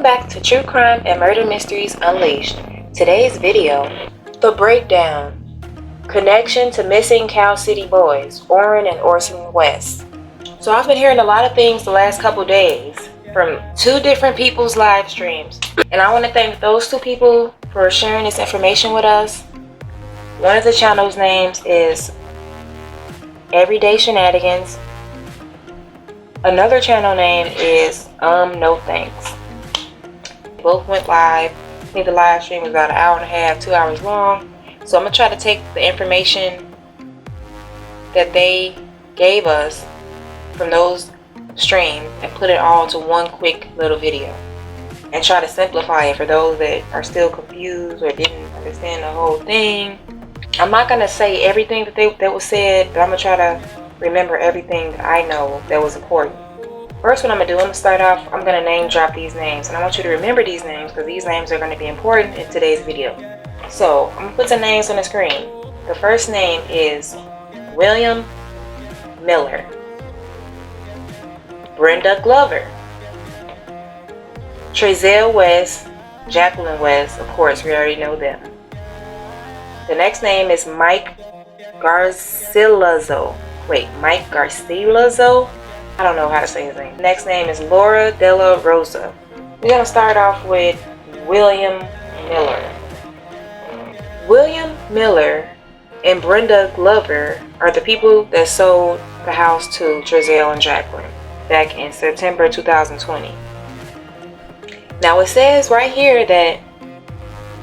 back to True Crime and Murder Mysteries Unleashed. Today's video, The Breakdown. Connection to missing Cal City boys, Orrin and Orson West. So I've been hearing a lot of things the last couple days from two different people's live streams. And I want to thank those two people for sharing this information with us. One of the channel's names is Everyday Shenanigans. Another channel name is No Thanks. Both went live. I think the live stream was about an hour and a half, 2 hours long. So I'm going to try to take the information that they gave us from those streams and put it all into one quick little video. And try to simplify it for those that are still confused or didn't understand the whole thing. I'm not going to say everything that was said, but I'm going to try to remember everything that I know that was important. First, what I'm going to do, I'm going to start off, I'm going to name drop these names. And I want you to remember these names because these names are going to be important in today's video. So, I'm going to put the names on the screen. The first name is William Miller. Brenda Glover. Trezell West. Jacqueline West. Of course, we already know them. The next name is Mike Garcilazo. Mike Garcilazo? I don't know how to say his name. Next name is Laura Della Rosa. We're going to start off with William Miller. William Miller and Brenda Glover are the people that sold the house to Trezell and Jacqueline back in September 2020. Now it says right here that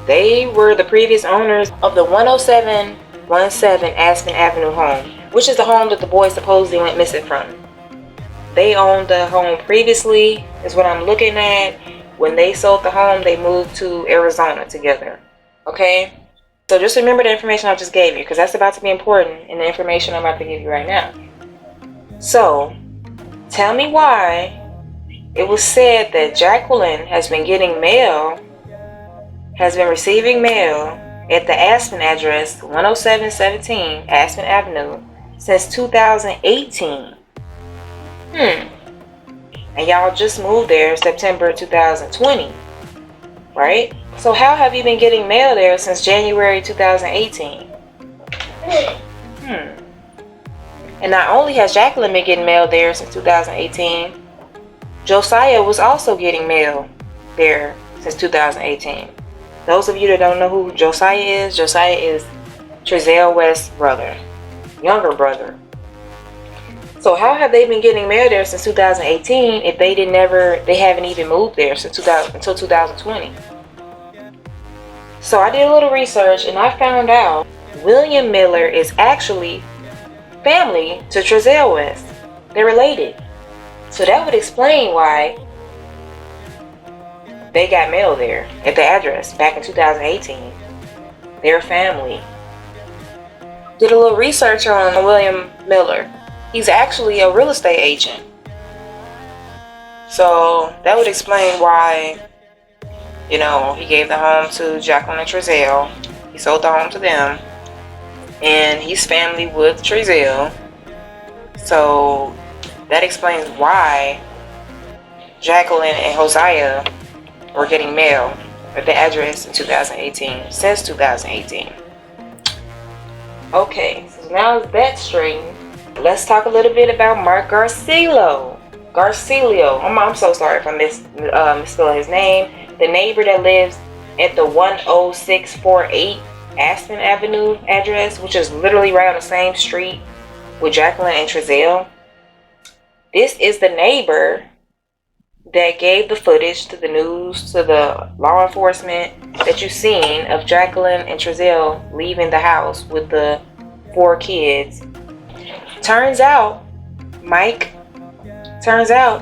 they were the previous owners of the 10717 Aspen Avenue home, which is the home that the boys supposedly went missing from. They owned the home previously, is what I'm looking at. When they sold the home, they moved to Arizona together. Okay? So just remember the information I just gave you, because that's about to be important in the information I'm about to give you right now. So, tell me why it was said that Jacqueline has been getting mail, has been receiving mail at the Aspen address, 10717 Aspen Avenue, since 2018. And y'all just moved there September 2020, right? So how have you been getting mail there since January 2018? And not only has Jacqueline been getting mail there since 2018, Josiah was also getting mail there since 2018. Those of you that don't know who Josiah is Trezell West's brother, younger brother. So how have they been getting mail there since 2018 if they haven't even moved there since until 2020? So I did a little research and I found out William Miller is actually family to Trezell West. They're related. So that would explain why they got mail there at the address back in 2018. They're family. Did a little research on William Miller. He's actually a real estate agent. So that would explain why, he gave the home to Jacqueline and Trezell. He sold the home to them. And he's family with Trezell. So that explains why Jacqueline and Josiah were getting mail at the address in 2018, since 2018. Okay, so now that's straightened. Let's talk a little bit about Mark Garcilio. I'm so sorry if I misspelling his name. The neighbor that lives at the 10648 Aspen Avenue address, which is literally right on the same street with Jacqueline and Trezell. This is the neighbor that gave the footage to the news, to the law enforcement that you've seen of Jacqueline and Trezell leaving the house with the 4 kids. Turns out,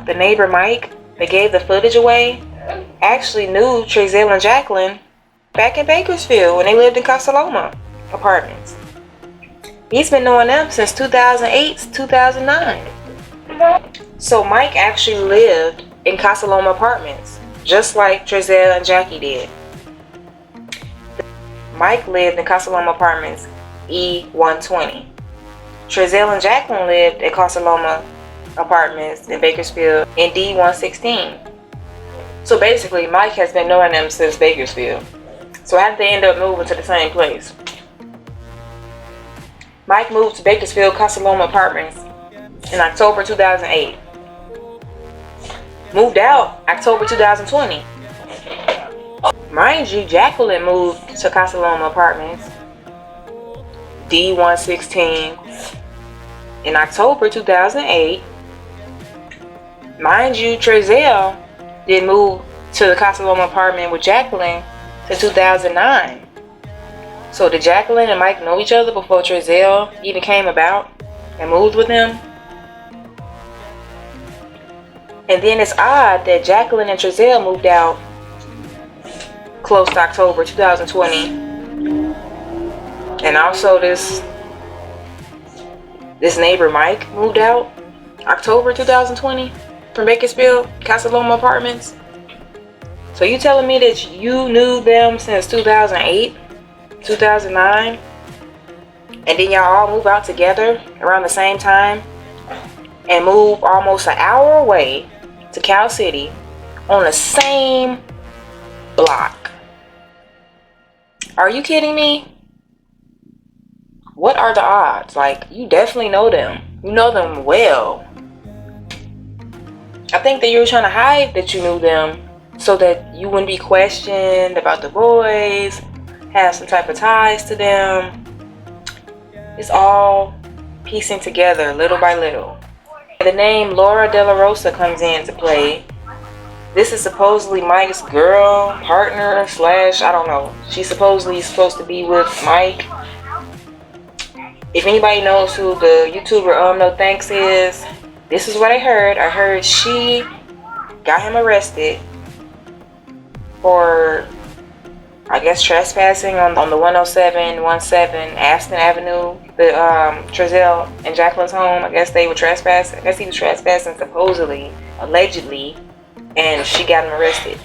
the neighbor Mike that gave the footage away actually knew Trezell and Jacqueline back in Bakersfield when they lived in Casa Loma apartments. He's been knowing them since 2008, 2009. So Mike actually lived in Casa Loma apartments, just like Trezell and Jackie did. Mike lived in Casa Loma apartments E120. Trezell and Jacqueline lived at Casa Loma Apartments in Bakersfield in D116. So basically, Mike has been knowing them since Bakersfield. So how did they end up moving to the same place? Mike moved to Bakersfield Casa Loma Apartments in October 2008. Moved out October 2020. Mind you, Jacqueline moved to Casa Loma Apartments D116 in October 2008. Mind you, Trezell did move to the Casa Loma apartment with Jacqueline to 2009. So did Jacqueline and Mike know each other before Trezell even came about and moved with him? And then it's odd that Jacqueline and Trezell moved out close to October 2020. And also this neighbor Mike moved out October 2020 from Bakersfield, Casa Loma Apartments. So you telling me that you knew them since 2008, 2009, and then y'all all move out together around the same time and move almost an hour away to Cal City on the same block? Are you kidding me? What are the odds? Like, you definitely know them. You know them well. I think that you were trying to hide that you knew them so that you wouldn't be questioned about the boys, have some type of ties to them. It's all piecing together little by little. The name Laura De La Rosa comes into play. This is supposedly Mike's girl, partner, slash, I don't know. She's supposedly supposed to be with Mike. If anybody knows who the YouTuber No Thanks is, this is what I heard. I heard she got him arrested for, I guess, trespassing on the 10717 Aston Avenue, the Trezell and Jacqueline's home. I guess they were trespassing. I guess he was trespassing supposedly, allegedly, and she got him arrested.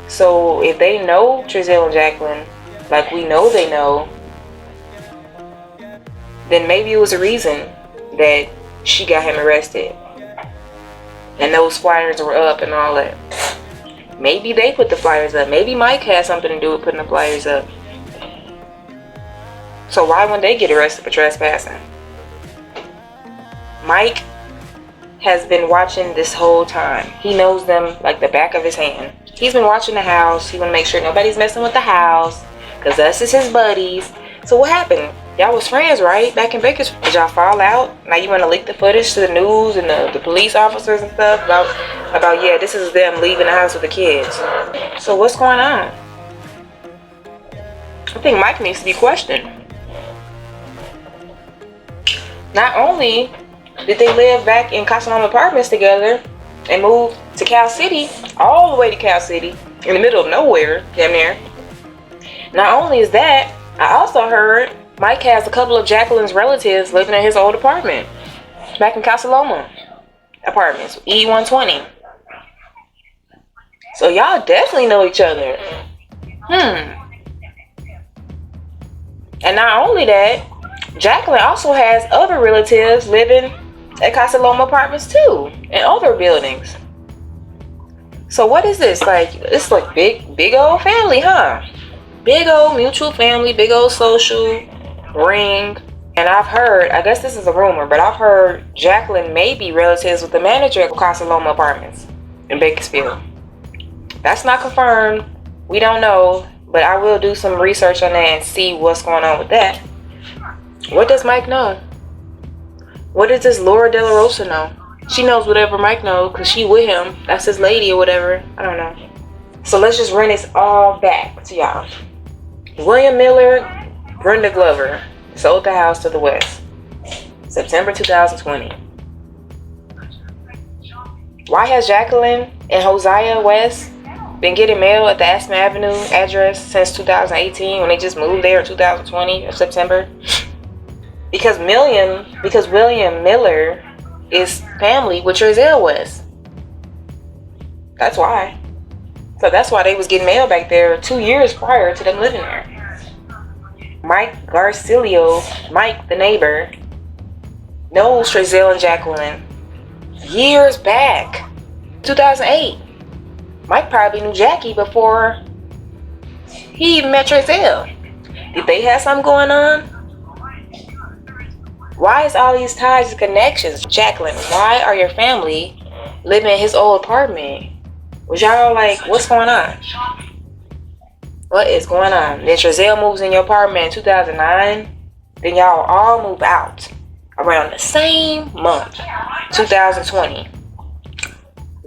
So if they know Trezell and Jacqueline, like we know they know, then maybe it was a reason that she got him arrested. And those flyers were up and all that. Maybe they put the flyers up. Maybe Mike had something to do with putting the flyers up. So why wouldn't they get arrested for trespassing? Mike has been watching this whole time. He knows them like the back of his hand. He's been watching the house. He want to make sure nobody's messing with the house, because us is his buddies. So what happened? Y'all was friends, right? Back in Bakersfield. Did y'all fall out? Now you want to leak the footage to the news and the police officers and stuff about yeah, this is them leaving the house with the kids. So what's going on? I think Mike needs to be questioned. Not only did they live back in Casa Loma Apartments together and move to Cal City, all the way to Cal City, in the middle of nowhere, damn near. Not only is that, I also heard Mike has a couple of Jacqueline's relatives living in his old apartment back in Casa Loma Apartments, E120. So y'all definitely know each other. And not only that, Jacqueline also has other relatives living at Casa Loma Apartments too, in other buildings. So what is this? Like, it's like big old family, huh? Big old mutual family, big old social ring. And I've heard, I guess this is a rumor, but I've heard Jacqueline may be relatives with the manager of Casa Loma Apartments in Bakersfield. That's not confirmed. We don't know, but I will do some research on that and see what's going on with that. What does Mike know? What does this Laura De La Rosa know? She knows whatever Mike knows because she with him. That's his lady or whatever. I don't know. So let's just run this all back to y'all. William Miller, Brenda Glover sold the house to the West, September 2020. Why has Jacqueline and Hosea West been getting mail at the Aston Avenue address since 2018 when they just moved there in 2020 of September? Because William Miller is family with Trezell West. That's why. So that's why they was getting mail back there 2 years prior to them living there. Mike Garcilio, Mike the neighbor, knows Trezell and Jacqueline years back, 2008. Mike probably knew Jackie before he even met Trezell. Did they have something going on? Why is all these ties and connections? Jacqueline, why are your family living in his old apartment? Was y'all like, what's going on? What is going on? Then Trezell moves in your apartment in 2009. Then y'all all move out around the same month, 2020.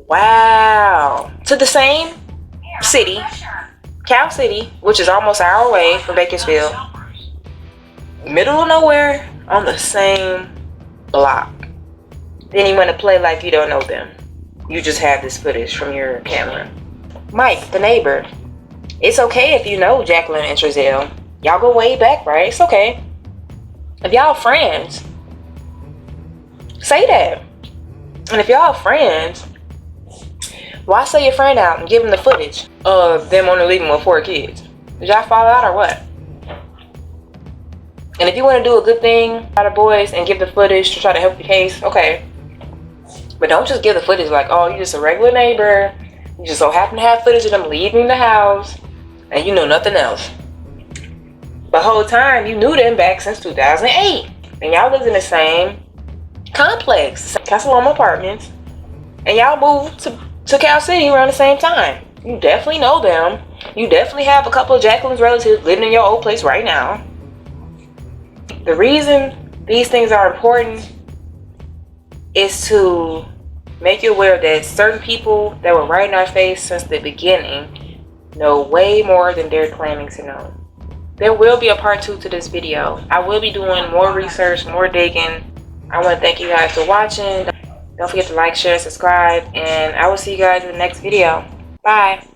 Wow. To the same city, Cal City, which is almost an hour away from Bakersfield. Middle of nowhere on the same block. Then you want to play like you don't know them. You just have this footage from your camera. Mike, the neighbor. It's okay if you know Jacqueline and Trezell. Y'all go way back, right? It's okay. If y'all friends, say that. And if y'all friends, why sell your friend out and give them the footage of them only leaving with 4 kids? Did y'all fall out or what? And if you want to do a good thing by the boys and give the footage to try to help the case, okay. But don't just give the footage like, oh, you're just a regular neighbor. You just so happen to have footage of them leaving the house and you know nothing else. The whole time you knew them back since 2008. And y'all lived in the same complex, Castle Apartments. And y'all moved to Cal City around the same time. You definitely know them. You definitely have a couple of Jacqueline's relatives living in your old place right now. The reason these things are important is to make you aware that certain people that were right in our face since the beginning know way more than they're claiming to know. There will be a part 2 to this video. I will be doing more research, more digging. I want to thank you guys for watching. Don't forget to like, share, subscribe, and I will see you guys in the next video. Bye.